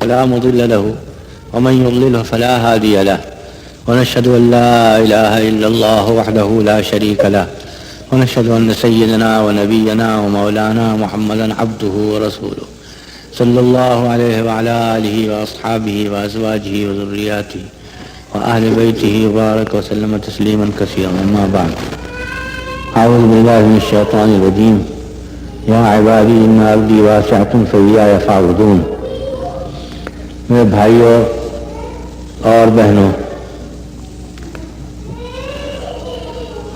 فلا مضل له ومن يضلله فلا هادي له ونشهد أن لا إله إلا الله وحده لا شريك له ونشهد أن سيدنا ونبينا ومولانا محمدا عبده ورسوله صلى الله عليه وعلى آله وأصحابه وأزواجه وذرياته وأهل بيته وبارك وسلم تسليما كثيرا. أما بعد، أعوذ بالله من الشيطان الرجيم. يا عبادي إن أرضي واسعة فإياي فاعبدون. میرے بھائیوں اور بہنوں،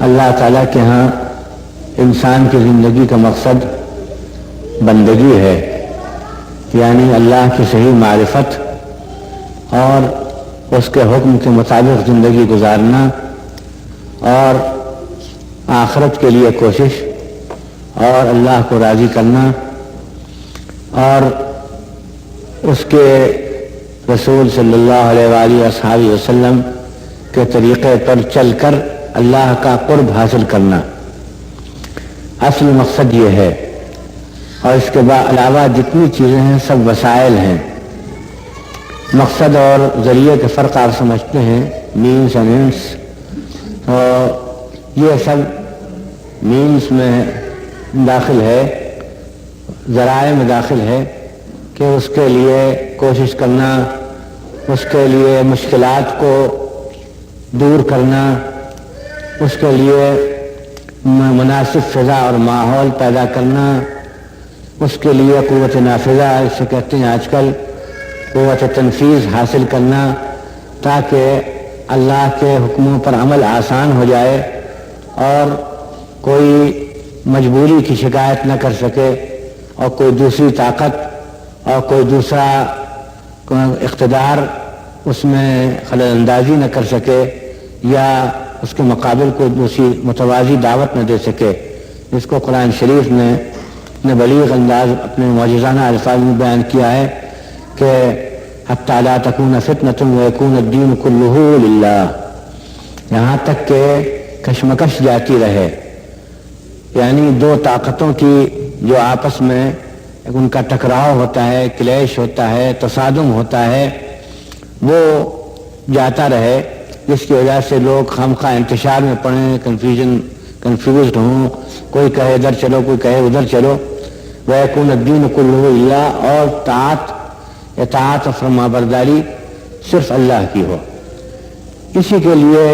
اللہ تعالیٰ کے ہاں انسان کی زندگی کا مقصد بندگی ہے، یعنی اللہ کی صحیح معرفت اور اس کے حکم کے مطابق زندگی گزارنا اور آخرت کے لیے کوشش اور اللہ کو راضی کرنا اور اس کے رسول صلی اللہ علیہ وآلہ وصحبہ وسلم کے طریقے پر چل کر اللہ کا قرب حاصل کرنا اصل مقصد یہ ہے. اور اس کے علاوہ جتنی چیزیں ہیں سب وسائل ہیں. مقصد اور ذریعے کے فرق آپ سمجھتے ہیں، مینس اینڈ اینڈس. اور یہ سب مینس میں داخل ہے، ذرائع میں داخل ہے کہ اس کے لیے کوشش کرنا، اس کے لیے مشکلات کو دور کرنا، اس کے لیے مناسب فضا اور ماحول پیدا کرنا، اس کے لیے قوت نافذہ، اسے کہتے ہیں آج کل قوت تنفیذ حاصل کرنا، تاکہ اللہ کے حکموں پر عمل آسان ہو جائے اور کوئی مجبوری کی شکایت نہ کر سکے اور کوئی دوسری طاقت اور کوئی دوسرا اقتدار اس میں خلل اندازی نہ کر سکے یا اس کے مقابل کوئی دوسری متوازی دعوت نہ دے سکے. اس کو قرآن شریف نے اپنے بلیغ انداز اپنے معجزانہ الفاظ میں بیان کیا ہے کہ حتی لا تکون فتنة ویکون الدین کلہ للہ، یہاں تک کہ کشمکش جاتی رہے، یعنی دو طاقتوں کی جو آپس میں ان کا ٹکراؤ ہوتا ہے، کلیش ہوتا ہے، تصادم ہوتا ہے، وہ جاتا رہے، جس کی وجہ سے لوگ خامخواہ انتشار میں پڑیں، کنفیوزڈ ہوں، کوئی کہے ادھر چلو، کوئی کہے ادھر چلو. وَيَكُونَ الدِّينُ كُلُّهُ لِلَّهِ، اور اطاعت و فرمانبرداری صرف اللہ کی ہو. اسی کے لیے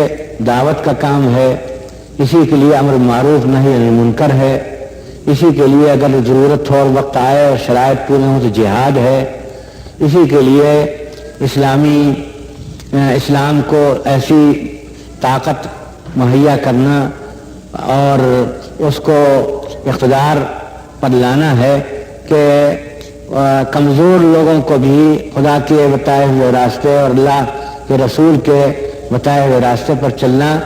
دعوت کا کام ہے، اسی کے لیے امر معروف نہی عن المنکر ہے، اسی کے لیے اگر ضرورت ہو اور وقت آئے اور شرائط پورے ہوں تو جہاد ہے. اسی کے لیے اسلام کو ایسی طاقت مہیا کرنا اور اس کو اقتدار پر لانا ہے کہ کمزور لوگوں کو بھی خدا کے بتائے ہوئے راستے اور اللہ کے رسول کے بتائے ہوئے راستے پر چلنا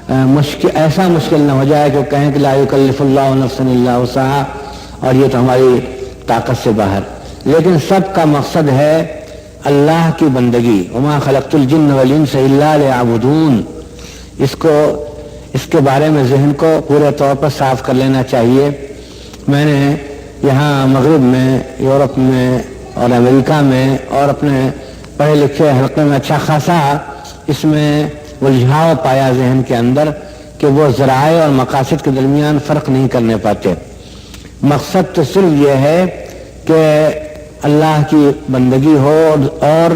ایسا مشکل نہ ہو جائے کہ کہیں کہ لا یکلف اللہ نفسا الا وسعہا، اور یہ تو ہماری طاقت سے باہر. لیکن سب کا مقصد ہے اللہ کی بندگی. وما خلقت الجن والانس الا لیعبدون. اس کے بارے میں ذہن کو پورے طور پر صاف کر لینا چاہیے. میں نے یہاں مغرب میں، یورپ میں اور امریکہ میں اور اپنے پڑھے لکھے حلقے میں اچھا خاصا اس میں الجھاؤ پایا ذہن کے اندر کہ وہ ذرائع اور مقاصد کے درمیان فرق نہیں کرنے پاتے. مقصد تو صرف یہ ہے کہ اللہ کی بندگی ہو اور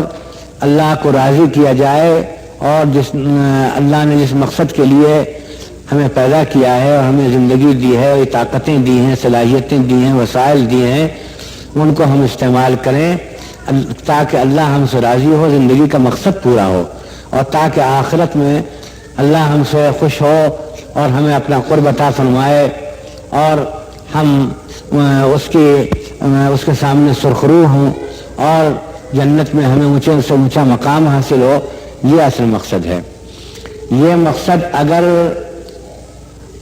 اللہ کو راضی کیا جائے، اور اللہ نے جس مقصد کے لیے ہمیں پیدا کیا ہے اور ہمیں زندگی دی ہے، یہ طاقتیں دی ہیں، صلاحیتیں دی ہیں، وسائل دی ہیں، ان کو ہم استعمال کریں تاکہ اللہ ہم سے راضی ہو، زندگی کا مقصد پورا ہو، اور تاکہ آخرت میں اللہ ہم سے خوش ہو اور ہمیں اپنا قرب عطا فرمائے اور ہم اس کے سامنے سرخرو ہوں اور جنت میں ہمیں اونچے سے اونچا مقام حاصل ہو. یہ اصل مقصد ہے. یہ مقصد اگر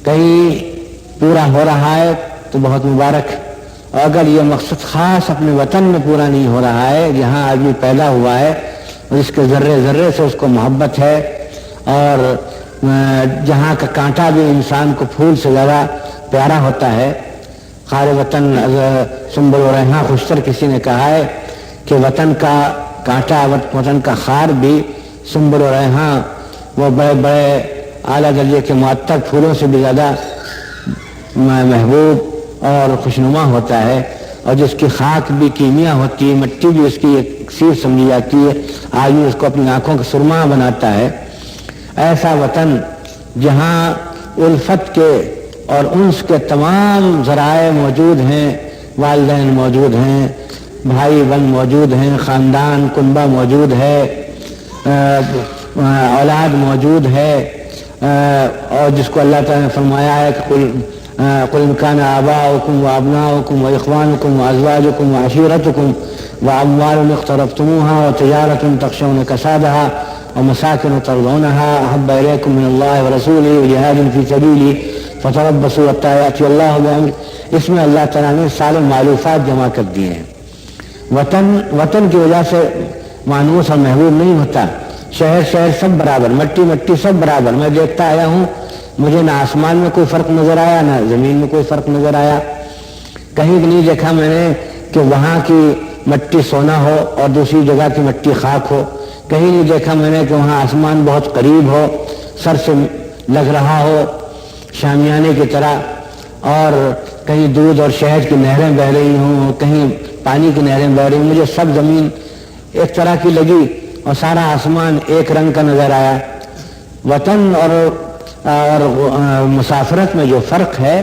کہیں پورا ہو رہا ہے تو بہت مبارک، اور اگر یہ مقصد خاص اپنے وطن میں پورا نہیں ہو رہا ہے جہاں آدمی پیدا ہوا ہے اور اس کے ذرے ذرے سے اس کو محبت ہے، اور جہاں کا کانٹا بھی انسان کو پھول سے زیادہ پیارا ہوتا ہے. خار وطن سنبل و ریحاں خوشتر کسی نے کہا ہے کہ وطن کا کانٹا، وطن کا خار بھی سنبل و ریحاں، وہ بڑے بڑے اعلیٰ درجے کے معطر پھولوں سے بھی زیادہ محبوب اور خوشنما ہوتا ہے، اور جس کی خاک بھی کیمیا ہوتی ہے، مٹی بھی اس کی ایک سیر سمجھی جاتی ہے، آدمی اس کو اپنی آنکھوں کا سرما بناتا ہے۔ ایسا وطن جہاں الفت کے اور انس کے تمام ذرائع موجود ہیں، والدین موجود ہیں، بھائی بہن موجود ہیں، خاندان کنبہ موجود ہے، اولاد موجود ہے، اور جس کو اللہ تعالیٰ نے فرمایا ہے کہ قل ان کان آباؤکم وابناؤکم واخوانکم وازواجکم وعشیرتکم واموال اقترفتموها وتجارة تخشون کسادها ومساکن ترضونها احب الیکم من اللہ ورسولہ وجہاد فی سبیلہ فتربصوا حتی یأتی اللہ بامرہ۔ اس میں اللہ تعالیٰ نے سارے معلوفات جمع کر دیے ہیں۔ وطن کی وجہ سے مانوس اور محبوب نہیں ہوتا، شہر سب برابر، مٹی سب برابر۔ میں دیکھتا آیا ہوں، مجھے نہ آسمان میں کوئی فرق نظر آیا، نہ زمین میں کوئی فرق نظر آیا۔ کہیں بھی نہیں دیکھا میں نے کہ وہاں کی مٹی سونا ہو اور دوسری جگہ کی مٹی خاک ہو۔ کہیں نہیں دیکھا میں نے کہ وہاں آسمان بہت قریب ہو، سر سے لگ رہا ہو شامیانے کی طرح، اور کہیں دودھ اور شہد کی نہریں بہ رہی ہوں، کہیں پانی کی نہریں بہ رہی ہوں۔ مجھے سب زمین ایک طرح کی لگی اور سارا آسمان ایک رنگ کا نظر آیا۔ وطن اور مسافرت میں جو فرق ہے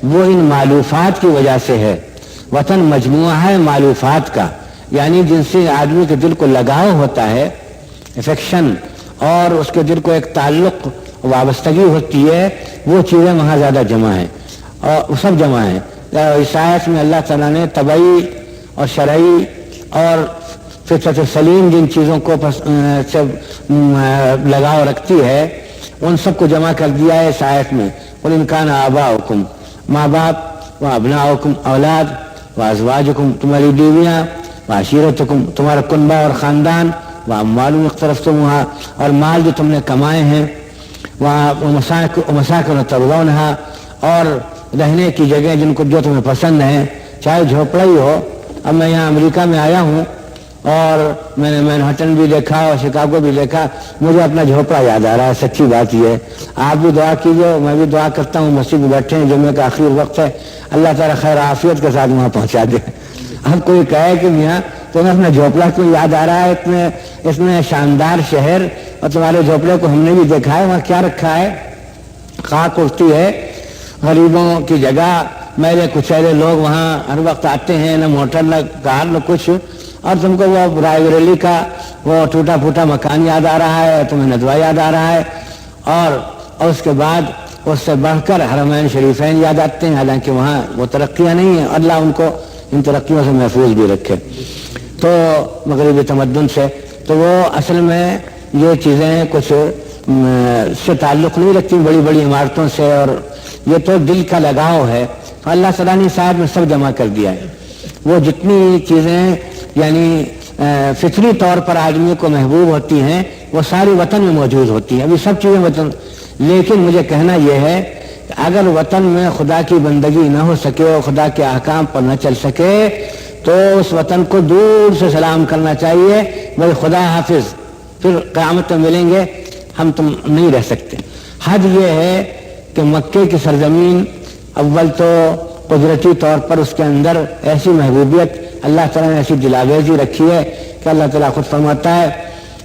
وہ ان معلوفات کی وجہ سے ہے۔ وطن مجموعہ ہے معلوفات کا، یعنی جن سے آدمی کے دل کو لگاؤ ہوتا ہے، افیکشن، اور اس کے دل کو ایک تعلق وابستگی ہوتی ہے، وہ چیزیں وہاں زیادہ جمع ہیں، اور سب جمع ہیں۔ اس آیت میں اللہ تعالیٰ نے طبعی اور شرعی اور فطرت سلیم جن چیزوں کو لگاؤ رکھتی ہے ان سب کو جمع کر دیا ہے اس آیت میں۔ قل ان کان آباؤکم، ماں باپ، و ابناؤکم، اولاد، و ازواجکم، تمہاری بیویاں، و عشیرتکم، تمہارا کنبہ اور خاندان، و اموال اقترفتموها، اور مال جو تم نے کمائے ہیں، و مساکن ترضونها، اور رہنے کی جگہ جو تمہیں پسند ہیں، چاہے جھوپڑا ہی ہو۔ اب میں یہاں امریکہ میں آیا ہوں اور میں نے مینہٹن بھی دیکھا اور شکاگو بھی دیکھا، مجھے اپنا جھوپڑا یاد آ رہا ہے۔ سچی بات یہ ہے، آپ بھی دعا کیجیے، میں بھی دعا کرتا ہوں۔ مسجد میں بیٹھے ہیں، جمعے کا آخری وقت ہے، اللہ تعالیٰ خیر عافیت کے ساتھ وہاں پہنچا دے۔ اب کوئی کہے کہ میاں تمہیں اپنا جھوپڑا کیوں یاد آ رہا ہے، اتنے شاندار شہر، اور تمہارے جھوپڑے کو ہم نے بھی دیکھا ہے، وہاں کیا رکھا ہے؟ خاک اڑتی ہے، غریبوں کی جگہ، میرے کچیلے لوگ وہاں ہر وقت آتے ہیں، نہ موٹر نہ کار نہ کچھ، اور تم کو وہ رائے بریلی کا وہ ٹوٹا پھوٹا مکان یاد آ رہا ہے، تمہیں ندوہ یاد آ رہا ہے، اور اس کے بعد اس سے بڑھ کر حرمین شریفین یاد آتے ہیں، حالانکہ وہاں وہ ترقیاں نہیں ہیں، اللہ ان کو ان ترقیوں سے محفوظ بھی رکھے۔ تو مغربی تمدن سے تو وہ اصل میں یہ چیزیں کچھ سے تعلق نہیں رکھتی بڑی بڑی عمارتوں سے، اور یہ تو دل کا لگاؤ ہے۔ اللہ تعالیٰ نے صاحب میں سب جمع کر دیا ہے۔ وہ جتنی چیزیں یعنی فطری طور پر آدمی کو محبوب ہوتی ہیں وہ ساری وطن میں موجود ہوتی ہیں، ابھی سب چیزیں وطن۔ لیکن مجھے کہنا یہ ہے کہ اگر وطن میں خدا کی بندگی نہ ہو سکے اور خدا کے احکام پر نہ چل سکے تو اس وطن کو دور سے سلام کرنا چاہیے، بھائی خدا حافظ، پھر قیامت میں ملیں گے، ہم تم نہیں رہ سکتے۔ حد یہ ہے کہ مکے کی سرزمین اول تو قدرتی طور پر اس کے اندر ایسی محبوبیت اللہ تعالیٰ نے ایسی دلاویزی رکھی ہے کہ اللہ تعالیٰ خود فرماتا ہے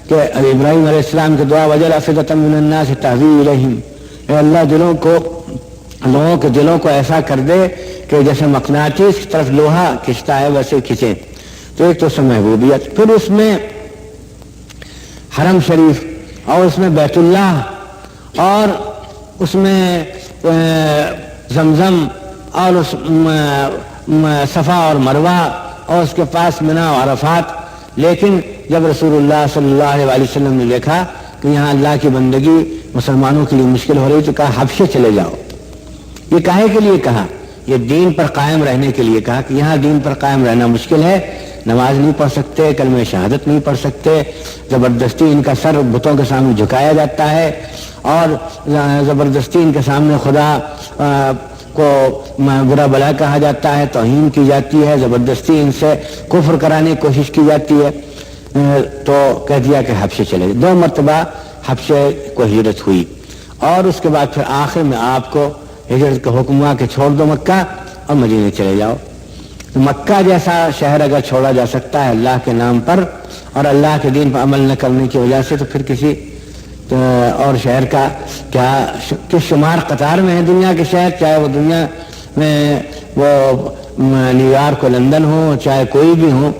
کہ ابراہیم علیہ السلام کی دعا وجل افئدۃ من الناس تہوی الیہم، اے اللہ لوگوں کے دلوں کو ایسا کر دے کہ جیسے مقناطیس کی طرف لوہا کھینچتا ہے ویسے کھینچے۔ تو ایک تو اس میں محبوبیت، پھر اس میں حرم شریف، اور اس میں بیت اللہ، اور اس میں زمزم، اور اس صفا اور مروہ، اور اس کے پاس منی و عرفات۔ لیکن جب رسول اللہ صلی اللہ علیہ وسلم نے دیکھا کہ یہاں اللہ کی بندگی مسلمانوں کے لیے مشکل ہو رہی تو کہا حبشے چلے جاؤ۔ یہ کاہے کے لیے کہا؟ یہ دین پر قائم رہنے کے لیے کہا کہ یہاں دین پر قائم رہنا مشکل ہے، نماز نہیں پڑھ سکتے، کلمہ شہادت نہیں پڑھ سکتے، زبردستی ان کا سر بتوں کے سامنے جھکایا جاتا ہے، اور زبردستی ان کے سامنے خدا کو برا بلا کہا جاتا ہے، توہین کی جاتی ہے، زبردستی ان سے کفر کرانے کی کوشش کی جاتی ہے، تو کہہ دیا کہ حبشے چلے گئے۔ 2 مرتبہ حبشے کو ہجرت ہوئی، اور اس کے بعد پھر آخر میں آپ کو ہجرت کا حکم ہوا کہ چھوڑ دو مکہ اور مدینے چلے جاؤ۔ تو مکہ جیسا شہر اگر چھوڑا جا سکتا ہے اللہ کے نام پر اور اللہ کے دین پر عمل نہ کرنے کی وجہ سے، تو پھر کسی اور شہر کا کیا کس شمار قطار میں ہے دنیا کے شہر، چاہے وہ دنیا میں وہ نیو یارک ہو، لندن ہو، چاہے کوئی بھی ہو،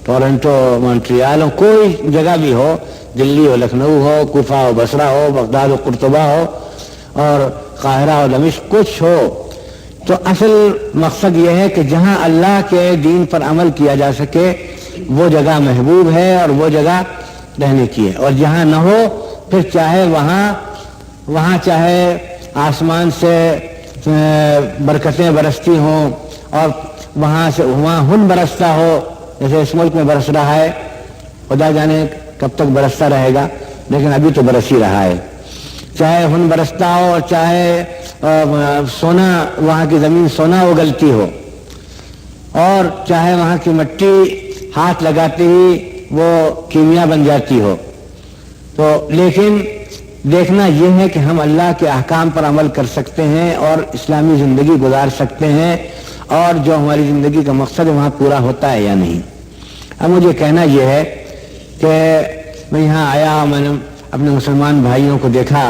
ٹورنٹو، مونٹریال ہو، کوئی جگہ بھی ہو، دلی ہو، لکھنؤ ہو، کوفہ ہو، بصرہ ہو، بغداد ہو، قرطبہ ہو، اور قاہرہ ہو، دمشق، کچھ ہو، تو اصل مقصد یہ ہے کہ جہاں اللہ کے دین پر عمل کیا جا سکے وہ جگہ محبوب ہے اور وہ جگہ رہنے کی ہے، اور جہاں نہ ہو پھر چاہے وہاں چاہے آسمان سے برکتیں برستی ہوں اور وہاں ہن برستا ہو، جیسے اس ملک میں برس رہا ہے، خدا جانے کب تک برستا رہے گا، لیکن ابھی تو برس ہی رہا ہے، چاہے ہن برستا ہو اور چاہے سونا، وہاں کی زمین سونا اگلتی ہو، اور چاہے وہاں کی مٹی ہاتھ لگاتے ہی وہ کیمیا بن جاتی ہو، تو لیکن دیکھنا یہ ہے کہ ہم اللہ کے احکام پر عمل کر سکتے ہیں اور اسلامی زندگی گزار سکتے ہیں، اور جو ہماری زندگی کا مقصد ہے وہاں پورا ہوتا ہے یا نہیں۔ اب مجھے کہنا یہ ہے کہ میں یہاں آیا، میں نے اپنے مسلمان بھائیوں کو دیکھا،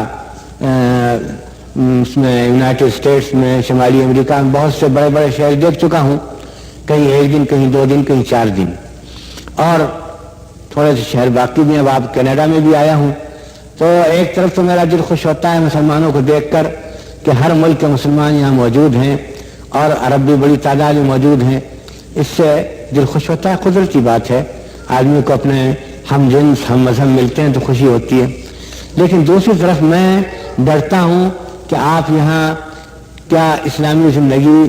اس میں یونائٹڈ اسٹیٹس میں، شمالی امریکہ میں بہت سے بڑے بڑے شہر دیکھ چکا ہوں، کہیں 1 دن، کہیں 2 دن، کہیں 4 دن، اور تھوڑے سے شہر باقی بھی ہیں۔ اب آپ کینیڈا میں بھی آیا ہوں، تو ایک طرف تو میرا دل خوش ہوتا ہے مسلمانوں کو دیکھ کر کہ ہر ملک کے مسلمان یہاں موجود ہیں اور عرب بھی بڑی تعداد میں موجود ہیں، اس سے دل خوش ہوتا ہے، قدرتی بات ہے، آدمی کو اپنے ہم جنس ہم مذہب ملتے ہیں تو خوشی ہوتی ہے۔ لیکن دوسری طرف میں ڈرتا ہوں کہ آپ یہاں کیا اسلامی زندگی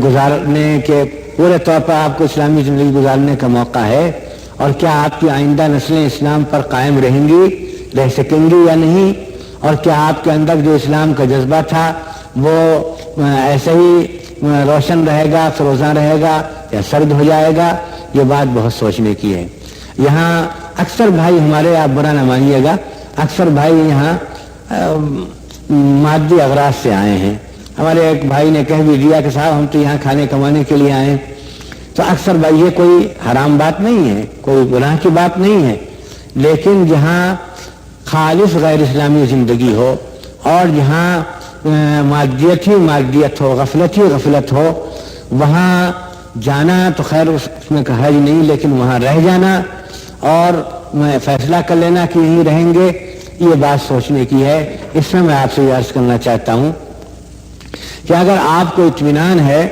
گزارنے کے پورے طور پر آپ کو اسلامی زندگی گزارنے کا موقع ہے، اور کیا آپ کی آئندہ نسلیں اسلام پر قائم رہیں گی، رہ سکیں گی یا نہیں، اور کیا آپ کے اندر جو اسلام کا جذبہ تھا وہ ایسے ہی روشن رہے گا، فروزاں رہے گا، یا سرد ہو جائے گا۔ یہ بات بہت سوچنے کی ہے۔ یہاں اکثر بھائی ہمارے، آپ برا نہ مانیے گا، اکثر بھائی یہاں مادی اغراض سے آئے ہیں۔ ہمارے ایک بھائی نے کہہ بھی دیا کہ صاحب ہم تو یہاں کھانے کمانے کے لیے آئے، تو اکثر بھائی یہ کوئی حرام بات نہیں ہے، کوئی گناہ کی بات نہیں ہے، لیکن جہاں خالص غیر اسلامی زندگی ہو اور جہاں مادیت ہی مادیت ہو، غفلت ہی غفلت ہو، وہاں جانا تو خیر اس میں حرج نہیں، لیکن وہاں رہ جانا اور فیصلہ کر لینا کہ یہیں رہیں گے، یہ بات سوچنے کی ہے۔ اس میں آپ سے یہ عرض کرنا چاہتا ہوں کہ اگر آپ کو اطمینان ہے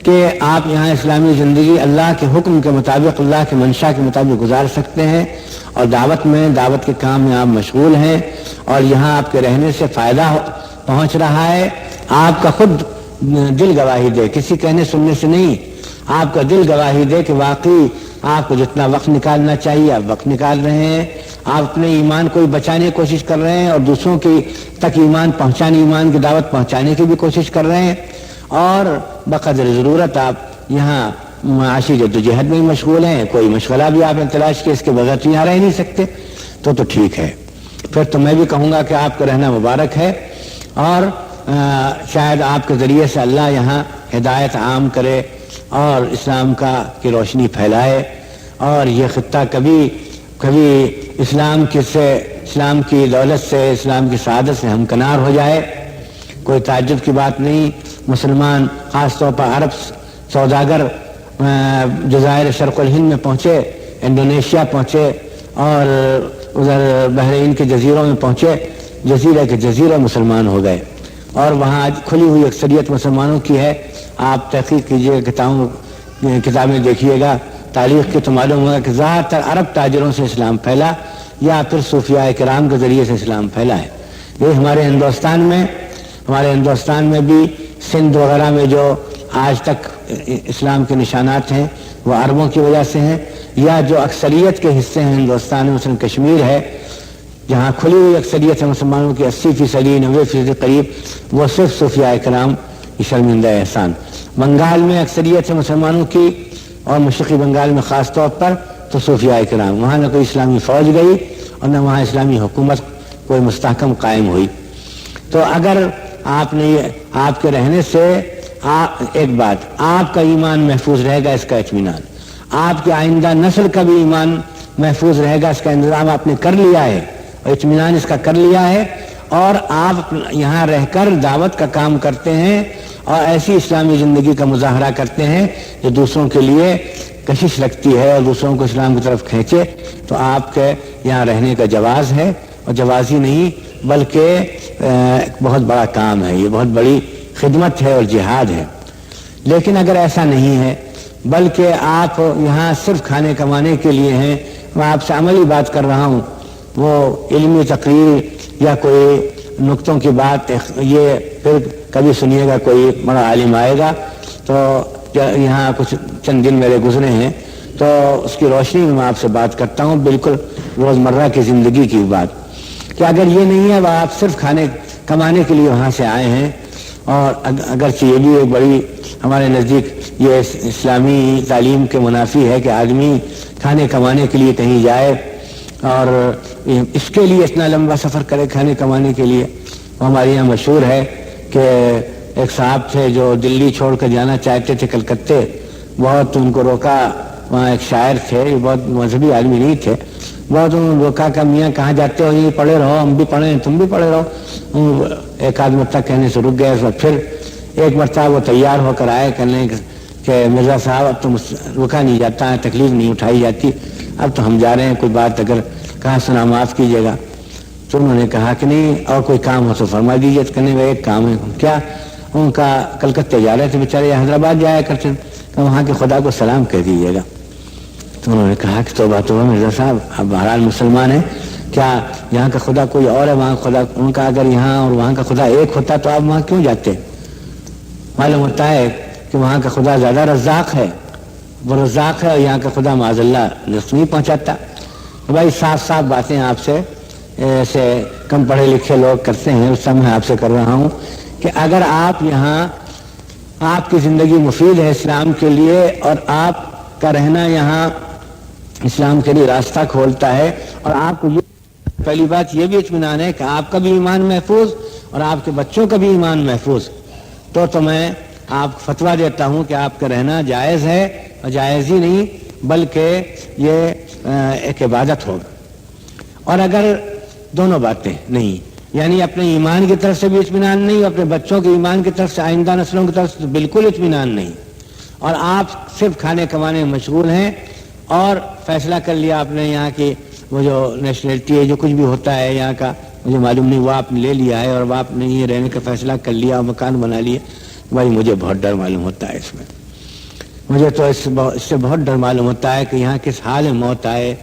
کہ آپ یہاں اسلامی زندگی اللہ کے حکم کے مطابق، اللہ کے منشا کے مطابق گزار سکتے ہیں، اور دعوت کے کام میں آپ مشغول ہیں، اور یہاں آپ کے رہنے سے فائدہ پہنچ رہا ہے، آپ کا خود دل گواہی دے، کسی کہنے سننے سے نہیں، آپ کا دل گواہی دے کہ واقعی آپ کو جتنا وقت نکالنا چاہیے آپ وقت نکال رہے ہیں، آپ اپنے ایمان کو بچانے کی کوشش کر رہے ہیں اور دوسروں کی تک ایمان پہنچانے، ایمان کی دعوت پہنچانے کی بھی کوشش کر رہے ہیں، اور بقدر ضرورت آپ یہاں معاشی جدوجہد میں مشغول ہیں، کوئی مشغلہ بھی آپ نے تلاش کیا، اس کے بغیر یہاں رہ نہیں سکتے، تو ٹھیک ہے، پھر تو میں بھی کہوں گا کہ آپ کا رہنا مبارک ہے، اور شاید آپ کے ذریعے سے اللہ یہاں ہدایت عام کرے اور اسلام کی روشنی پھیلائے، اور یہ خطہ کبھی اسلام کی دولت سے، اسلام کی سعادت سے ہمکنار ہو جائے۔ کوئی تعجب کی بات نہیں، مسلمان خاص طور پر عرب سوداگر جزائر شرق الہند میں پہنچے، انڈونیشیا پہنچے، اور ادھر بحرین کے جزیروں میں پہنچے، جزیرے کے جزیرے مسلمان ہو گئے، اور وہاں کھلی ہوئی اکثریت مسلمانوں کی ہے۔ آپ تحقیق کیجیے، کتابیں دیکھیے گا، تاریخ کی تو معلوم ہوگا کہ زیادہ تر عرب تاجروں سے اسلام پھیلا یا پھر صوفیاء کرام کے ذریعے سے اسلام پھیلا ہے۔ یہ ہمارے ہندوستان میں بھی سندھ وغیرہ میں جو آج تک اسلام کے نشانات ہیں وہ عربوں کی وجہ سے ہیں، یا جو اکثریت کے حصے ہیں ہندوستان میں، مثلا کشمیر ہے جہاں کھلی ہوئی اکثریت ہے مسلمانوں کی 80%، 90% قریب، وہ صرف صوفیاء کرام یہ شرمندہ احسان۔ بنگال میں اکثریت ہے مسلمانوں کی، اور مشرقی بنگال میں خاص طور پر تو صوفیاء کرام، وہاں نہ کوئی اسلامی فوج گئی اور نہ وہاں اسلامی حکومت کوئی مستحکم قائم ہوئی۔ تو اگر آپ نے آپ کے رہنے سے ایک بات، آپ کا ایمان محفوظ رہے گا، اس کا اطمینان، آپ کے آئندہ نسل کا بھی ایمان محفوظ رہے گا، اس کا انتظام آپ نے کر لیا ہے اور اطمینان اس کا کر لیا ہے، اور آپ یہاں رہ کر دعوت کا کام کرتے ہیں اور ایسی اسلامی زندگی کا مظاہرہ کرتے ہیں جو دوسروں کے لیے کشش رکھتی ہے اور دوسروں کو اسلام کی طرف کھینچے، تو آپ کے یہاں رہنے کا جواز ہے، اور جواز ہی نہیں بلکہ بہت بڑا کام ہے، یہ بہت بڑی خدمت ہے اور جہاد ہے۔ لیکن اگر ایسا نہیں ہے بلکہ آپ یہاں صرف کھانے کمانے کے لیے ہیں، میں آپ سے عملی بات کر رہا ہوں، وہ علمی تقریر یا کوئی نقطوں کی بات یہ پھر کبھی سنیے گا، کوئی بڑا عالم آئے گا تو یہاں کچھ چند دن میرے گزرے ہیں تو اس کی روشنی میں آپ سے بات کرتا ہوں، بالکل روزمرہ کی زندگی کی بات، کہ اگر یہ نہیں ہے وہ آپ صرف کھانے کمانے کے لیے وہاں سے آئے ہیں، اور اگرچہ یہ بھی ایک بڑی ہمارے نزدیک یہ اسلامی تعلیم کے منافی ہے کہ آدمی کھانے کمانے کے لیے کہیں جائے اور اس کے لیے اتنا لمبا سفر کرے کھانے کمانے کے لیے۔ ہمارے یہاں مشہور ہے کہ ایک صاحب تھے جو دلی چھوڑ کر جانا چاہتے تھے کلکتے، بہت ان کو روکا، وہاں ایک شاعر تھے، بہت مذہبی آدمی نہیں تھے، بہت انہوں نے روکا کہ میاں کہاں جاتے ہو، یہ پڑھے رہو، ہم بھی پڑھیں تم بھی پڑھے رہو۔ ایک آدھ مرتبہ کہنے سے رک گئے، پھر ایک مرتبہ وہ تیار ہو کر آئے کہنے کہ مرزا صاحب اب تو رکا نہیں جاتا ہے، تکلیف نہیں اٹھائی جاتی، اب تو ہم جا رہے ہیں، کوئی بات اگر کہا سنا معاف کیجیے گا۔ تو انہوں نے کہا کہ نہیں اور کوئی کام ہو تو فرما دیجیے، کہنے میں ایک کام ہے کیا، ان کا کلکتے جا رہے تھے بیچارے، حیدرآباد جایا کرتے، کہ وہاں کے خدا کو سلام کہہ دیجیے گا۔ تو انہوں نے کہا کہ توبہ توبہ مرزا صاحب، اب بہرحال مسلمان ہیں، کیا یہاں کا خدا کوئی اور ہے وہاں خدا؟ ان کا اگر یہاں اور وہاں کا خدا ایک ہوتا تو آپ وہاں کیوں جاتے؟ معلوم ہوتا ہے کہ وہاں کا خدا زیادہ رزاق ہے، وہ رزاق ہے، اور یہاں کا خدا معاذ اللہ رزق نہیں پہنچاتا۔ تو بھائی صاف صاف باتیں آپ سے ایسے کم پڑھے لکھے لوگ کرتے ہیں، اس سے میں آپ سے کر رہا ہوں کہ اگر آپ یہاں، آپ کی زندگی مفید ہے اسلام کے لیے اور آپ کا رہنا یہاں اسلام کے لیے راستہ کھولتا ہے، اور آپ کو یہ پہلی بات یہ بھی اطمینان ہے کہ آپ کا بھی ایمان محفوظ اور آپ کے بچوں کا بھی ایمان محفوظ، تو میں آپ کو فتویٰ دیتا ہوں کہ آپ کا رہنا جائز ہے، اور جائز ہی نہیں بلکہ یہ ایک عبادت ہوگا۔ اور اگر دونوں باتیں نہیں، یعنی اپنے ایمان کی طرف سے بھی اطمینان نہیں، اپنے بچوں کے ایمان کی طرف سے، آئندہ نسلوں کی طرف سے بالکل اطمینان نہیں، اور آپ صرف کھانے کمانے میں مشغول ہیں، اور فیصلہ کر لیا آپ نے یہاں کی وہ جو نیشنلٹی ہے، جو کچھ بھی ہوتا ہے یہاں کا مجھے معلوم نہیں، وہ آپ نے لے لیا ہے اور وہ آپ نے یہ رہنے کا فیصلہ کر لیا اور مکان بنا لیا، بھائی مجھے بہت ڈر معلوم ہوتا ہے اس میں، مجھے تو اس سے بہت ڈر معلوم ہوتا ہے کہ یہاں کس حال میں موت آئے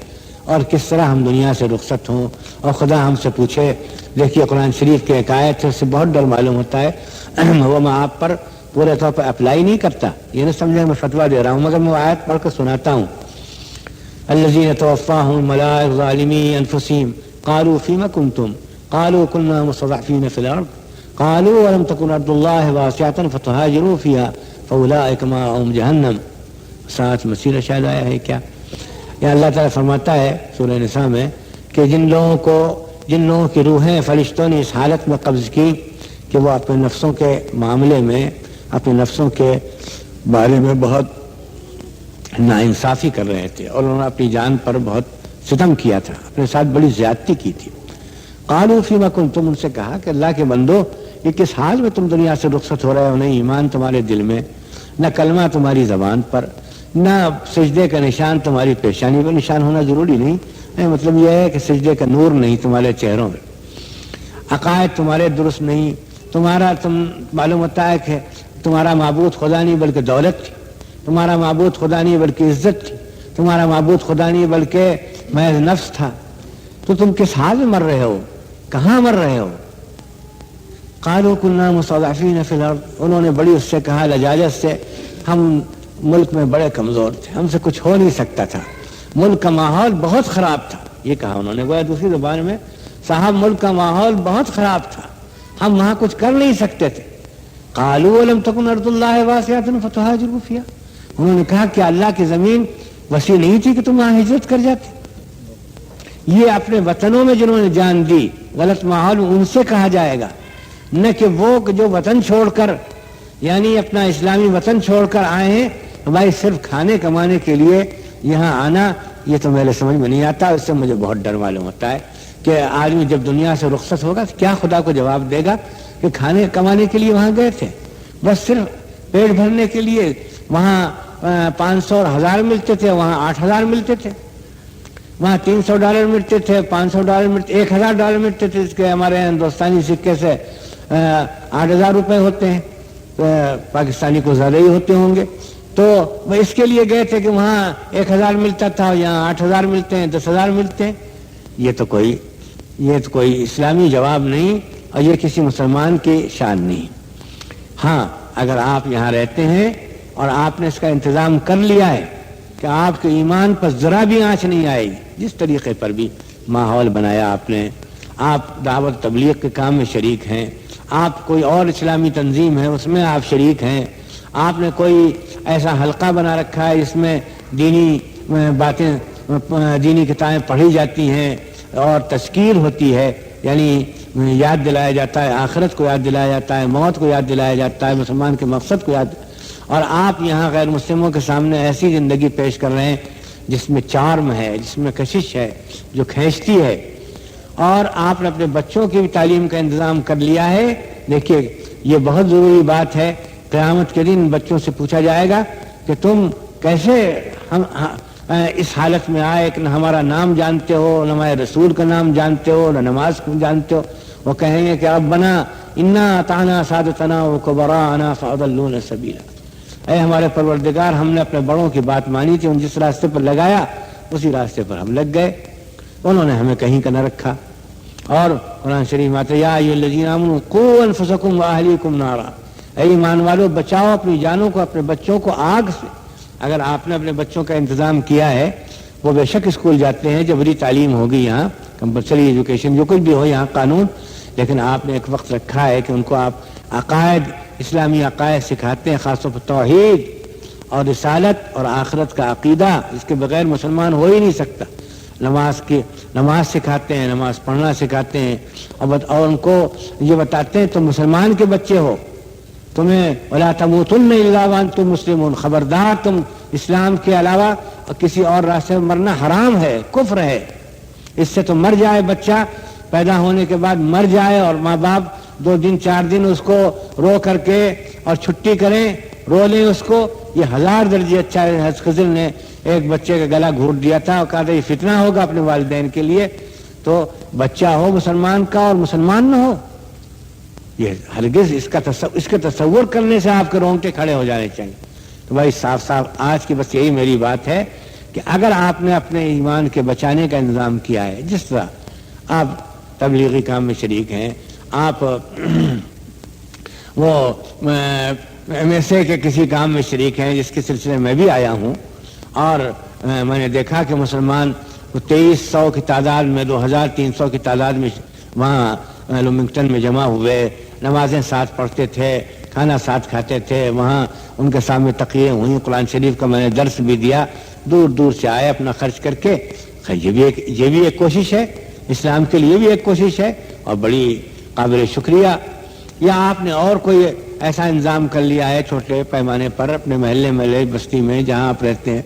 اور کس طرح ہم دنیا سے رخصت ہوں، اور خدا ہم سے پوچھے۔ دیکھیے قرآن شریف کی ایک آیت ہے، اس سے بہت ڈر معلوم ہوتا ہے، وہ میں آپ پر پورے طور پر اپلائی نہیں کرتا، یہ نہ سمجھیں میں فتویٰ دے رہا ہوں، مگر میں وہ آیت پڑھ کر سناتا ہوں۔ الذین توفاہم الملائکۃ ظالمی انفسہم قالوا فیم کنتم قالوا کنا مستضعفین فی الارض قالوا ولم تکن ارض اللہ واسعۃ فتہاجروا فیہا فاولئک مأواہم جہنم۔ ساتھ مسیح شاید آیا ہے کیا؟ یا اللہ تعالیٰ فرماتا ہے سورہ نساء میں کہ جن لوگوں کی روحیں فرشتوں نے اس حالت میں قبض کی کہ وہ اپنے نفسوں کے معاملے میں، اپنے نفسوں کے بارے میں بہت ناانصافی کر رہے تھے، اور انہوں نے اپنی جان پر بہت ستم کیا تھا، اپنے ساتھ بڑی زیادتی کی تھی۔ قالوا فیما کنتم، ان سے کہا کہ اللہ کے بندو یہ کس حال میں تم دنیا سے رخصت ہو رہے ہو؟ نہیں ایمان تمہارے دل میں، نہ کلمہ تمہاری زبان پر، نہ سجدے کا نشان تمہاری پیشانی پر۔ نشان ہونا ضروری نہیں، مطلب یہ ہے کہ سجدے کا نور نہیں تمہارے چہروں میں، عقائد تمہارے درست نہیں، تم معلوم ہوتا ہے کہ تمہارا معبود خدا نہیں بلکہ دولت تھی، تمہارا معبود خدا نہیں بلکہ عزت تھی، تمہارا معبود خدا نہیں بلکہ محض نفس تھا، تو تم کس حال میں مر رہے ہو، کہاں مر رہے ہو؟ قالوا كنا مستضعفین فی الارض، انہوں نے بڑی اس سے کہا لجاجت سے، ہم ملک میں بڑے کمزور تھے، ہم سے کچھ ہو نہیں سکتا تھا، ملک کا ماحول بہت خراب تھا، یہ کہا انہوں نے، گویا دوسری زبان میں صاحب ملک کا ماحول بہت خراب تھا، ہم وہاں کچھ کر نہیں سکتے تھے۔ قالوا ولم تكن ارض اللہ واسعۃ فتہاجروا فیہا، انہوں نے کہا کہ اللہ کی زمین وسیع نہیں تھی کہ تم وہاں ہجرت کر جاتے. یہ اپنے وطنوں میں جنہوں نے جان دی غلط ماحول ان سے کہا جائے گا، نہ کہ وہ جو وطن چھوڑ کر یعنی اپنا اسلامی وطن چھوڑ کر آئے ہیں بھائی صرف کھانے کمانے کے لیے یہاں آنا. یہ تو میرے سمجھ میں نہیں آتا. اس سے مجھے بہت ڈر معلوم ہوتا ہے کہ آدمی جب دنیا سے رخصت ہوگا تو کیا خدا کو جواب دے گا کہ کھانے کمانے کے لیے وہاں گئے تھے، بس صرف پیٹ بھرنے کے لیے. وہاں 500 اور 1000 ملتے تھے، وہاں 8000 ملتے تھے. وہاں $300 ملتے تھے، $500 ملتے، $1000 ملتے تھے. اس کے ہمارے ہندوستانی سکے سے 8000 روپے ہوتے ہیں، پاکستانی کو زیادہ ہی ہوتے ہوں گے. تو وہ اس کے لیے گئے تھے کہ وہاں 1000 ملتا تھا، یہاں 8000 ملتے ہیں، 10000 ملتے ہیں. یہ تو کوئی اسلامی جواب نہیں اور یہ کسی مسلمان کی شان نہیں. ہاں اگر آپ یہاں رہتے ہیں اور آپ نے اس کا انتظام کر لیا ہے کہ آپ کے ایمان پر ذرا بھی آنچ نہیں آئے گی، جس طریقے پر بھی ماحول بنایا آپ نے، آپ دعوت تبلیغ کے کام میں شریک ہیں، آپ کوئی اور اسلامی تنظیم ہے اس میں آپ شریک ہیں، آپ نے کوئی ایسا حلقہ بنا رکھا ہے جس میں دینی باتیں، دینی کتابیں پڑھی جاتی ہیں اور تذکیر ہوتی ہے، یعنی یاد دلایا جاتا ہے، آخرت کو یاد دلایا جاتا ہے، موت کو یاد دلایا جاتا ہے، مسلمان کے مقصد کو یاد. اور آپ یہاں غیر مسلموں کے سامنے ایسی زندگی پیش کر رہے ہیں جس میں چارم ہے، جس میں کشش ہے، جو کھینچتی ہے. اور آپ نے اپنے بچوں کی بھی تعلیم کا انتظام کر لیا ہے. دیکھیے یہ بہت ضروری بات ہے. قیامت کے دن بچوں سے پوچھا جائے گا کہ تم کیسے ہم اس حالت میں آئے کہ نہ ہمارا نام جانتے ہو، نہ ہمارے رسول کا نام جانتے ہو، نہ نماز کو جانتے ہو. وہ کہیں گے کہ ربنا انا اطعنا سادتنا وکبراءنا فاضلونا سبیلا. اے ہمارے پروردگار، ہم نے اپنے بڑوں کی بات مانی تھی، ان جس راستے پر لگایا اسی راستے پر ہم لگ گئے، انہوں نے ہمیں کہیں کا نہ رکھا. اور قرآن شریف میں آتا ہے یا ایھا الذین آمنوا قوا انفسکم واہلیکم نارا، اے ایمان والو بچاؤ اپنی جانوں کو، اپنے بچوں کو آگ سے. اگر آپ نے اپنے بچوں کا انتظام کیا ہے، وہ بے شک اسکول جاتے ہیں، جبری تعلیم ہوگی یہاں، کمپلسری ایجوکیشن جو کچھ بھی ہو یہاں قانون، لیکن آپ نے ایک وقت رکھا ہے کہ ان کو آپ عقائد، اسلامی عقائد سکھاتے ہیں، خاص طور پر توحید اور رسالت اور آخرت کا عقیدہ، جس کے بغیر مسلمان ہو ہی نہیں سکتا. نماز سکھاتے ہیں، نماز پڑھنا سکھاتے ہیں، اور ان کو یہ بتاتے ہیں تم مسلمان کے بچے ہو، تمہیں ولا تموتن الا وانتم مسلمون، خبردار تم اسلام کے علاوہ کسی اور راستے میں مرنا حرام ہے، کفر ہے. اس سے تو مر جائے بچہ، پیدا ہونے کے بعد مر جائے اور ماں باپ 2 دن 4 دن اس کو رو کر کے اور چھٹی کریں، رو لیں اس کو، یہ 1000 درجے اچھا ہے. حضرت خضر نے ایک بچے کا گلا گھونٹ دیا تھا اور کہا تھا یہ فتنہ ہوگا اپنے والدین کے لیے، تو بچہ ہو مسلمان کا اور مسلمان نہ ہو، یہ ہرگز اس کے تصور کرنے سے آپ کے رونگٹے کھڑے ہو جانے چاہیے. تو بھائی صاف صاف آج کی بس یہی میری بات ہے کہ اگر آپ نے اپنے ایمان کے بچانے کا انتظام کیا ہے، جس طرح آپ تبلیغی کام میں شریک ہیں، آپ وہ MSA کے کسی کام میں شریک ہیں جس کے سلسلے میں بھی آیا ہوں، اور میں نے دیکھا کہ مسلمان 2300 کی تعداد میں 2300 کی تعداد میں وہاں لومنگٹن میں جمع ہوئے، نمازیں ساتھ پڑھتے تھے، کھانا ساتھ کھاتے تھے، وہاں ان کے سامنے تقریریں ہوئیں، قرآن شریف کا میں نے درس بھی دیا، دور دور سے آئے اپنا خرچ کر کے. یہ بھی ایک کوشش ہے، اسلام کے لیے بھی ایک کوشش ہے اور بڑی قابل شکریہ. یا آپ نے اور کوئی ایسا انتظام کر لیا ہے چھوٹے پیمانے پر اپنے محلے میں، بستی میں جہاں آپ رہتے ہیں،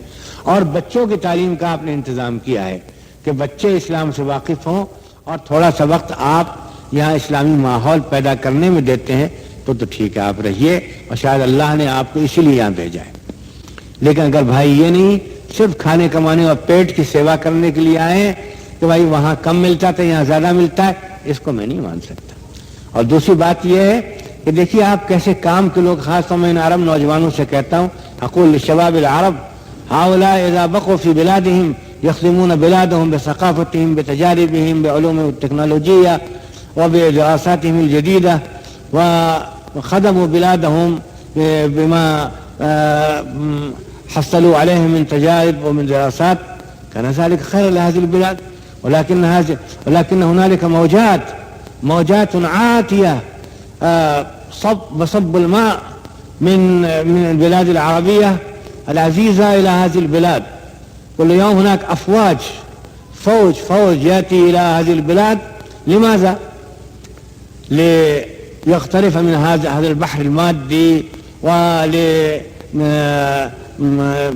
اور بچوں کی تعلیم کا آپ نے انتظام کیا ہے کہ بچے اسلام سے واقف ہوں، اور تھوڑا سا وقت آپ یہاں اسلامی ماحول پیدا کرنے میں دیتے ہیں تو ٹھیک ہے، آپ رہیے، اور شاید اللہ نے آپ کو اسی لیے یہاں بھیجا ہے. لیکن اگر بھائی یہ نہیں صرف کھانے کمانے اور پیٹ کی سیوا کرنے کے لیے آئے ہیں کہ بھائی وہاں کم ملتا تھا یہاں زیادہ ملتا ہے، اس کو میں نہیں مان سکتا. اور دوسری بات یہ ہے کہ دیکھیے آپ کیسے کام کے لوگ، خاص طور میں ان عرب نوجوانوں سے کہتا ہوں، اقول للشباب العرب هؤلاء اذا بقوا في بلادهم يخدمون بلادهم بثقافتهم بتجاربهم بعلوم التكنولوجيا وبدراساتهم الجديدة، وخدموا بلادهم بما حصلوا عليه من تجارب ومن دراسات، كان ذلك خير لهذه البلاد. ولكن هنالك موجات عاتية وصب الماء من البلاد العربية العزيزة إلى هذه البلاد. كل يوم هناك أفواج، فوج يأتي إلى هذه البلاد. لماذا؟ ليقترف من هذا البحر المادي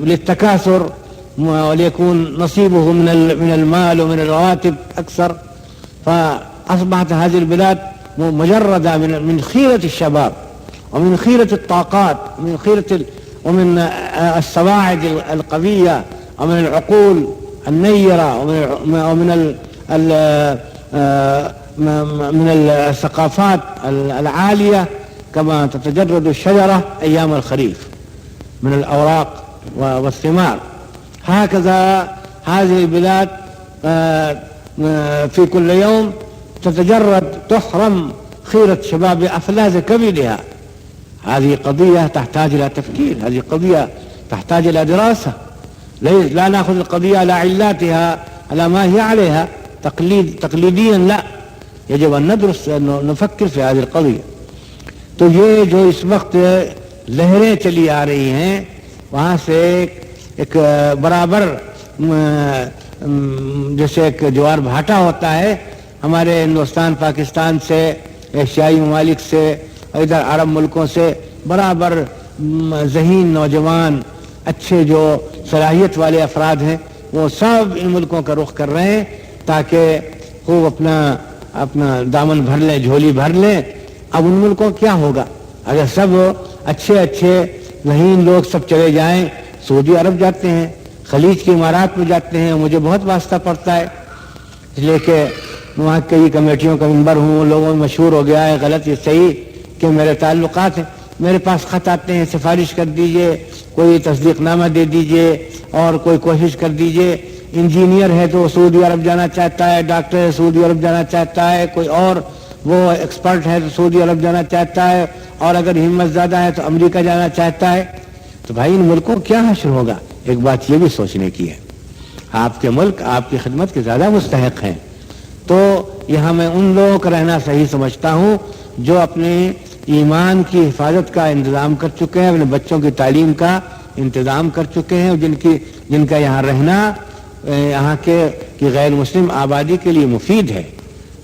وللتكاثر، وليكون نصيبه من المال ومن الرواتب أكثر. فأصبحت هذه البلاد مجردة من خيرة الشباب ومن خيرة الطاقات ومن السواعد القوية ومن العقول النيرة من الثقافات العالية، كما تتجرد الشجرة أيام الخريف من الأوراق والثمار. هكذا هذه البلاد في كل يوم تحرم خيرة شباب أفلاذ كبدها. هذه قضية تحتاج إلى تفكير، هذه قضية تحتاج إلى دراسة. لا نأخذ القضية على علاتها، على ما هي عليها تقليديا، لا، يجب أن ندرس، نفكر في هذه القضية. تو یہ جو اس وقت لہریں چلی آ رہی ہیں، وہاں سے ایک برابر جیسے ایک جوار بھاٹا ہوتا ہے ہمارے ہندوستان، پاکستان سے، ایشیائی ممالک سے، ادھر عرب ملکوں سے برابر ذہین نوجوان اچھے جو صلاحیت والے افراد ہیں وہ سب ان ملکوں کا رخ کر رہے ہیں تاکہ خوب اپنا دامن بھر لیں، جھولی بھر لیں. اب ان ملکوں کیا ہوگا اگر سب اچھے ذہین لوگ سب چلے جائیں؟ سعودی عرب جاتے ہیں، خلیج کے امارات میں جاتے ہیں. مجھے بہت واسطہ پڑتا ہے، اس لیے کہ وہاں کئی کمیٹیوں کا ممبر ہوں، لوگوں میں مشہور ہو گیا ہے، غلط یہ صحیح کہ میرے تعلقات ہیں. میرے پاس خط آتے ہیں، سفارش کر دیجئے، کوئی تصدیق نامہ دے دیجئے اور کوئی کوشش کر دیجئے. انجینئر ہے تو سعودی عرب جانا چاہتا ہے، ڈاکٹر ہے سعودی عرب جانا چاہتا ہے، کوئی اور وہ ایکسپرٹ ہے تو سعودی عرب جانا چاہتا ہے، اور اگر ہمت زیادہ ہے تو امریکہ جانا چاہتا ہے. تو بھائی ان ملکوں کیا حشر ہوگا؟ ایک بات یہ بھی سوچنے کی ہے، آپ کے ملک آپ کی خدمت کے زیادہ مستحق ہیں. تو یہاں میں ان لوگوں کا رہنا صحیح سمجھتا ہوں جو اپنے ایمان کی حفاظت کا انتظام کر چکے ہیں، اپنے بچوں کی تعلیم کا انتظام کر چکے ہیں، جن کا یہاں رہنا یہاں کی غیر مسلم آبادی کے لیے مفید ہے،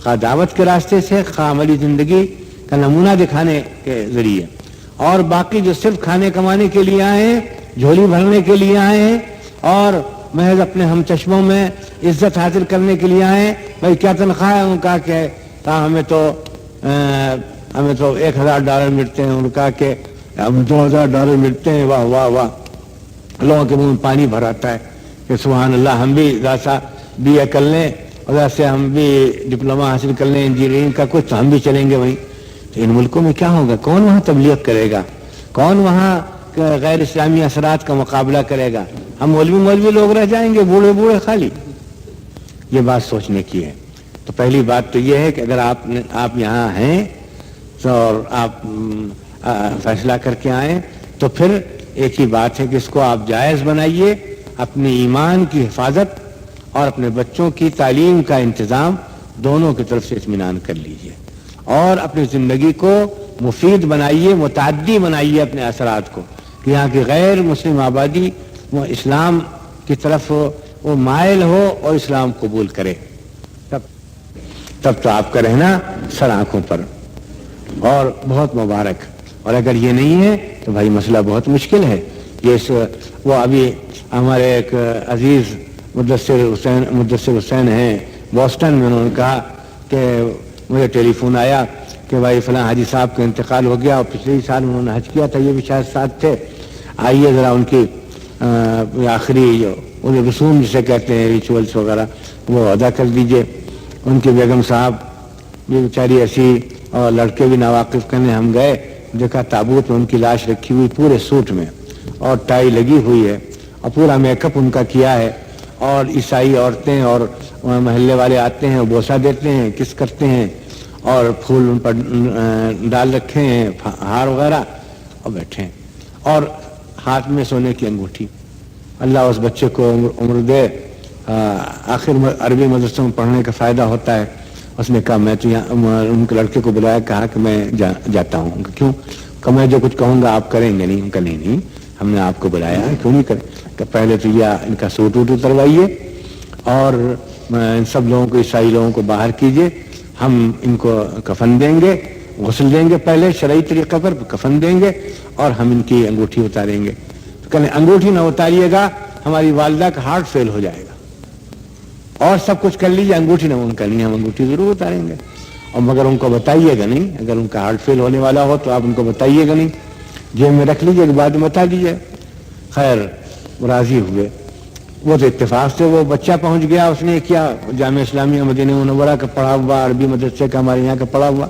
خواہ دعوت کے راستے سے، خواہ عملی زندگی کا نمونہ دکھانے کے ذریعے. اور باقی جو صرف کھانے کمانے کے لیے آئے ہیں، جھولی بھرنے کے لیے آئے ہیں اور محض اپنے ہم چشموں میں عزت حاصل کرنے کے لیے آئے ہیں، بھائی کیا تنخواہ ہے ان کا؟ کہ ہمیں تو $1000 ملتے ہیں. ان کا کہ ہم $2000 ملتے ہیں. واہ واہ واہ، لوگوں کے منہ میں پانی بھر آتا ہے کہ سبحان اللہ، ہم بھی ذرا بی اے کر لیں اور ذرا ہم بھی ڈپلوما حاصل کر لیں انجینئرنگ کا کچھ، تو ہم بھی چلیں گے وہیں. تو ان ملکوں میں کیا ہوگا؟ کون وہاں تبلیغ کرے گا؟ کون وہاں غیر اسلامی اثرات کا مقابلہ کرے گا؟ ہم مولوی لوگ رہ جائیں گے، بوڑھے خالی. یہ بات سوچنے کی ہے. تو پہلی بات تو یہ ہے کہ اگر آپ یہاں ہیں اور آپ فیصلہ کر کے آئیں تو پھر ایک ہی بات ہے کہ اس کو آپ جائز بنائیے، اپنے ایمان کی حفاظت اور اپنے بچوں کی تعلیم کا انتظام دونوں کی طرف سے اطمینان کر لیجیے، اور اپنی زندگی کو مفید بنائیے، متعدی بنائیے اپنے اثرات کو، کہ یہاں کی غیر مسلم آبادی وہ اسلام کی طرف وہ مائل ہو اور اسلام قبول کرے. تب تو آپ کا رہنا سر آنکھوں پر اور بہت مبارک. اور اگر یہ نہیں ہے تو بھائی مسئلہ بہت مشکل ہے. وہ ابھی ہمارے ایک عزیز مدثر حسین ہیں بوسٹن میں، انہوں نے کہا کہ مجھے ٹیلی فون آیا کہ بھائی فلاں حاجی صاحب کا انتقال ہو گیا، اور پچھلے سال انہوں نے حج کیا تھا، یہ بھی شاید ساتھ تھے، آئیے ذرا ان کی آخری جو رسوم جسے کہتے ہیں ریچولس وغیرہ وہ ادا کر دیجئے. ان کی بیگم صاحب بھی بیچاری ایسی، اور لڑکے بھی ناواقف کرنے ہم گئے، دیکھا تابوت میں ان کی لاش رکھی ہوئی پورے سوٹ میں، اور ٹائی لگی ہوئی ہے، اور پورا میک اپ ان کا کیا ہے، اور عیسائی عورتیں اور محلے والے آتے ہیں، بوسہ دیتے ہیں، کس کرتے ہیں، اور پھول ان پر ڈال رکھے ہیں، ہار وغیرہ، اور بیٹھے ہیں، اور ہاتھ میں سونے کی انگوٹھی. اللہ اس بچے کو عمر دے. آخر عربی مدرسوں میں پڑھنے کا فائدہ ہوتا ہے. اس نے کہا میں تو یہاں ان کے لڑکے کو بلایا, کہا کہ میں جاتا ہوں. کیوں؟ کہ میں جو کچھ کہوں گا آپ کریں گے نہیں. ان کا نہیں, ہم نے آپ کو بلایا ہے, کیوں نہیں کریں. کہ پہلے تو یہ ان کا سوٹ ووٹ اتروائیے اور ان سب لوگوں کو, عیسائی لوگوں کو باہر کیجیے, ہم ان کو کفن دیں گے, غسل دیں گے, پہلے شرعی طریقے پر کفن دیں گے اور ہم ان کی انگوٹھی اتاریں گے. تو کہنے انگوٹھی نہ اتاریے گا, ہماری والدہ کا ہارٹ فیل ہو جائے گا, اور سب کچھ کر لیجیے, انگوٹھی نہ ان کرنی, ہم انگوٹھی ضرور اتاریں گے. اور مگر ان کو بتائیے گا نہیں, اگر ان کا ہارٹ فیل ہونے والا ہو تو آپ ان کو بتائیے گا نہیں, جیب میں رکھ لیجیے, بعد میں بتا دیجیے. خیر راضی ہوئے. وہ تو اتفاق سے وہ بچہ پہنچ گیا, اس نے کیا جامعہ اسلامیہ مدینہ منورہ کا پڑھا ہوا, عربی مدرسے کا ہمارے یہاں کا پڑھا ہوا,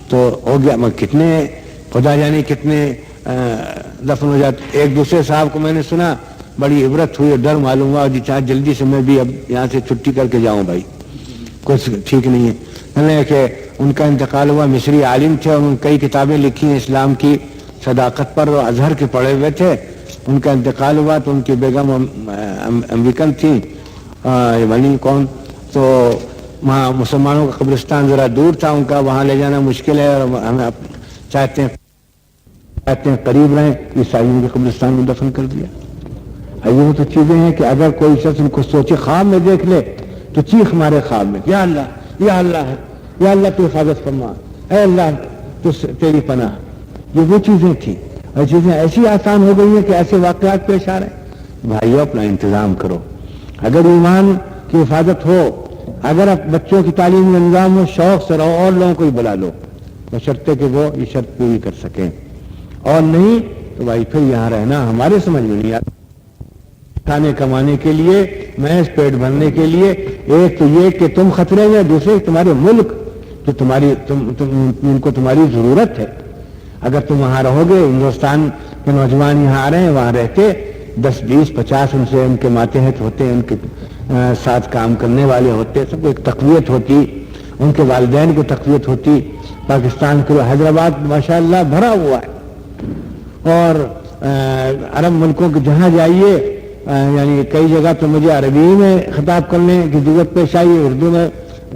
تو ہو گیا. مگر کتنے خدا جانے کتنے دفن ہو جاتے. ایک دوسرے صاحب کو میں نے سنا, بڑی عبرت ہوئی, ڈر معلوم ہوا, چاہے جلدی سے میں بھی اب یہاں سے چھٹی کر کے جاؤں بھائی, کچھ ٹھیک نہیں ہے. کہ ان کا انتقال ہوا, مصری عالم تھے, انہوں نے کئی کتابیں لکھی ہیں اسلام کی صداقت پر, اور ازہر کے پڑھے ہوئے تھے. ان کا انتقال ہوا تو ان کی بیگم امریکن تھی, بنی کون, تو وہاں مسلمانوں کا قبرستان ذرا دور تھا ان کا, وہاں لے جانا مشکل ہے, اور ہمیں چاہتے ہیں قریب رہیں, عیسائیوں کے قبرستان میں دفن کر دیا. یہ تو چیزیں ہیں کہ اگر کوئی شخص ان کو سوچے, خواب میں دیکھ لے تو چیخ مارے خواب میں, یا اللہ, یا اللہ ہے, یا اللہ تو حفاظت فرما, اے اللہ تو تیری پناہ. یہ وہ چیزیں تھیں, اور چیزیں ایسی آسان ہو گئی ہیں کہ ایسے واقعات پیش آ رہے ہیں. بھائیو اپنا انتظام کرو. اگر ایمان کی حفاظت ہو, اگر بچوں کی تعلیم میں نظام ہو, شوق سے رہو, اور لوگوں کو ہی بلا لو, بشرطے کہ وہ یہ شرط پوری کر سکیں. اور نہیں تو بھائی پھر یہاں رہنا ہمارے سمجھ میں نہیں آتا. کھانے کمانے کے لیے, محض پیٹ بھرنے کے لیے, ایک تو یہ کہ تم خطرے میں, دوسرے تمہارے ملک جو ان کو تمہاری ضرورت ہے. اگر تم وہاں رہو گے, ہندوستان کے نوجوان یہاں آ رہے ہیں, وہاں رہتے 10 20 50 ان سے ان کے ماتحت ہوتے, ان کے ساتھ کام کرنے والے ہوتے, سب کو ایک تقویت ہوتی, ان کے والدین کو تقویت ہوتی. پاکستان کے حیدرآباد ماشاءاللہ بھرا ہوا ہے, اور عرب ملکوں کے جہاں جائیے, یعنی کئی جگہ تو مجھے عربی میں خطاب کرنے کی ضرورت پیش آئی, اردو میں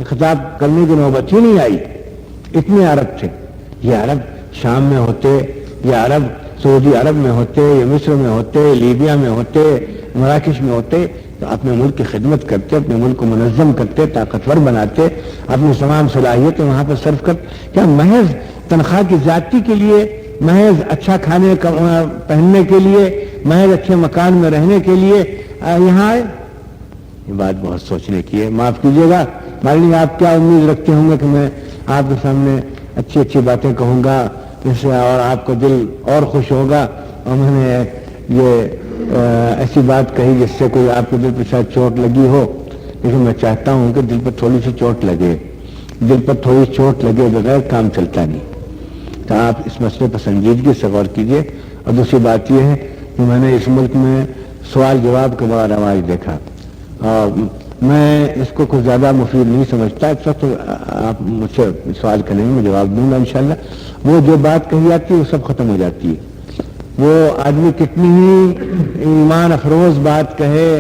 خطاب کرنے کی نوبت ہی نہیں آئی, اتنے عرب تھے. یہ عرب شام میں ہوتے, یہ عرب سعودی عرب میں ہوتے, یہ مصر میں ہوتے, لیبیا میں ہوتے, مراکش میں ہوتے, تو اپنے ملک کی خدمت کرتے, اپنے ملک کو منظم کرتے, طاقتور بناتے, اپنی تمام صلاحیتیں وہاں پر صرف کرتے. کیا محض تنخواہ کی زیادتی کے لیے, محض اچھا کھانے پہننے کے لیے, محض اچھے مکان میں رہنے کے لیے یہاں آئے؟ یہ بات بہت سوچنے کی ہے. معاف کیجیے گا, مالک آپ کیا امید رکھتے ہوں گے کہ میں آپ کے سامنے اچھی اچھی باتیں کہوں گا جس سے اور آپ کا دل اور خوش ہوگا, اور میں نے یہ ایسی بات کہی جس سے کوئی آپ کے دل پر شاید چوٹ لگی ہو, لیکن میں چاہتا ہوں کہ دل پر تھوڑی سی چوٹ لگے. دل پر تھوڑی چوٹ لگے بغیر کام چلتا نہیں. تو آپ اس مسئلے پر سنجیدگی سے غور کیجیے. اور دوسری بات یہ ہے کہ میں نے اس ملک میں سوال جواب کا بڑا رواج دیکھا, اور میں اس کو کچھ زیادہ مفید نہیں سمجھتا. اس وقت آپ مجھ سے سوال کریں گے, میں جواب دوں گا انشاءاللہ. وہ جو بات کہی جاتی ہے وہ سب ختم ہو جاتی ہے. وہ آدمی کتنی ہی ایمان افروز بات کہے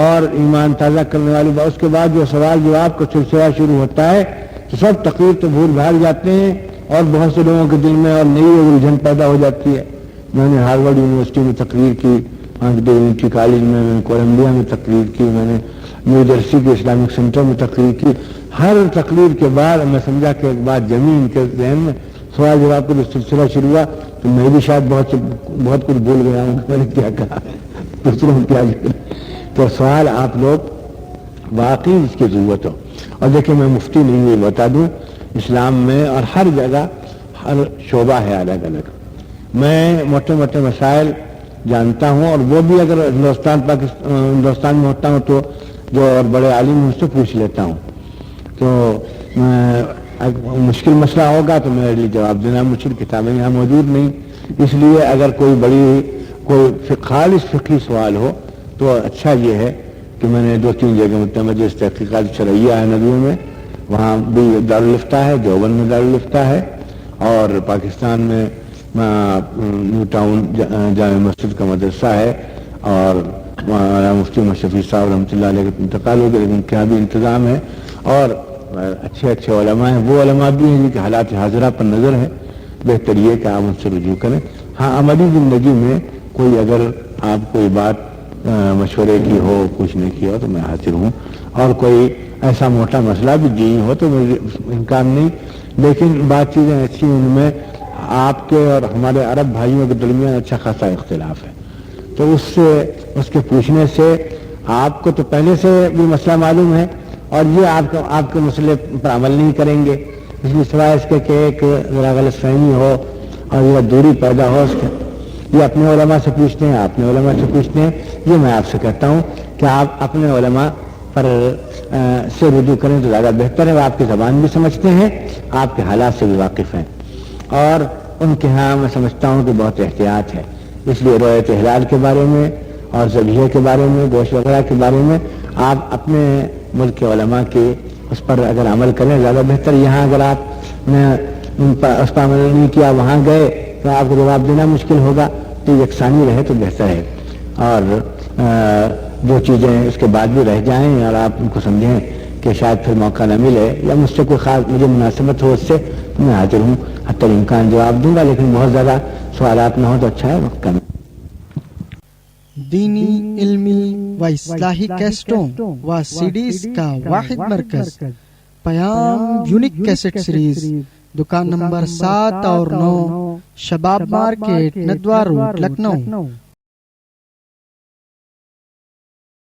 اور ایمان تازہ کرنے والی بات, اس کے بعد جو سوال جواب کا سلسلہ شروع ہوتا ہے تو سب تقریر تو بھول بھال جاتے ہیں, اور بہت سے لوگوں کے دل میں اور نئی الجھن پیدا ہو جاتی ہے. میں نے ہارورڈ یونیورسٹی میں تقریر کی, ڈیونٹی کالج میں نے کولمبیا میں تقریر کی, میں نے نیو جرسی کے اسلامک سینٹر میں تقریر کی. ہر تقریر کے بعد میں سمجھا کہ ایک بات جمی ان کے ذہن میں, سوال جواب کا جو سلسلہ شروع ہوا تو میں بھی شاید بہت کچھ بھول گیا ہوں, میں نے کیا کہا, دوسروں کیا. تو سوال آپ لوگ واقعی اس کی ضرورت ہو. اور دیکھیں میں مفتی نہیں یہ بتا دوں, اسلام میں اور ہر جگہ ہر شعبہ ہے الگ الگ. میں موٹے موٹے مسائل جانتا ہوں, اور وہ بھی اگر ہندوستان میں ہوتا ہوں تو جو اور بڑے عالم ان سے پوچھ لیتا ہوں. تو مشکل مسئلہ ہوگا تو میرے لیے جواب دینا مشکل, کتابیں یہاں موجود نہیں. اس لیے اگر کوئی خالص فقہی سوال ہو تو اچھا یہ ہے کہ میں نے 2-3 جگہ مجلس تحقیقات شرعیہ ہے ندووں میں, وہاں بھی دارالفتہ ہے, دیوبند میں دارالفتہ ہے, اور پاکستان میں نیو ٹاؤن جامع مسجد کا مدرسہ ہے, اور مفتی مشفی صاحب رحمۃ اللہ علیہ کا انتقال ہو گیا, لیکن کیا بھی انتظام ہے. اور اچھے اچھے علماء ہیں، وہ علماء بھی ہیں جن کے حالات حاضرہ پر نظر ہے، بہتر یہ کہ آپ ان سے رجوع کریں۔ ہاں عملی زندگی میں کوئی اگر آپ کوئی بات مشورے کی ہو، پوچھنے کی ہو تو میں حاضر ہوں، اور کوئی ایسا موٹا مسئلہ بھی دینی ہو تو مجھے انکار نہیں، لیکن بات چیزیں ایسی ان میں آپ کے اور ہمارے عرب بھائیوں کے درمیان اچھا خاصا اختلاف ہے، تو اس کے پوچھنے سے آپ کو تو پہلے سے بھی مسئلہ معلوم ہے، اور یہ آپ کے مسئلے پر عمل نہیں کریں گے، اس لیے سوائے اس کے کہ ایک ذرا غلط فہمی ہو اور یہ دوری پیدا ہو، اس کے یہ اپنے علماء سے پوچھتے ہیں، اپنے علماء سے پوچھتے ہیں۔ یہ میں آپ سے کہتا ہوں کہ آپ اپنے علماء پر سے رجوع کریں تو زیادہ بہتر ہے، وہ آپ کی زبان بھی سمجھتے ہیں، آپ کے حالات سے بھی واقف ہیں، اور ان کے ہاں میں سمجھتا ہوں کہ بہت احتیاط ہے، اس لیے رؤیت ہلال کے بارے میں اور ذبیحے کے بارے میں، گوشت وغیرہ کے بارے میں آپ اپنے ملک کے علماء کے اس پر اگر عمل کریں زیادہ بہتر۔ یہاں اگر آپ نے اس پر عمل نہیں کیا، وہاں گئے تو آپ کو جواب دینا مشکل ہوگا، تو یکسانی رہے تو بہتر ہے، اور جو چیزیں اس کے بعد بھی رہ جائیں اور آپ ان کو سمجھیں کہ شاید پھر موقع نہ ملے یا مجھ سے کوئی خاص مجھے مناسبت ہو اس سے، تو میں حاضر ہوں، حتی الامکان جواب دوں گا، لیکن بہت زیادہ سوالات نہ ہو تو اچھا ہے، وقت کم۔ دینی، علمی و اصلاحی کیسٹوں و سیڈیز کا واحد مرکز پیام یونیک کیسٹ سیریز، دکان نمبر 7 اور 9 شباب مارکیٹ، ندوہ روڈ، لکھنؤ۔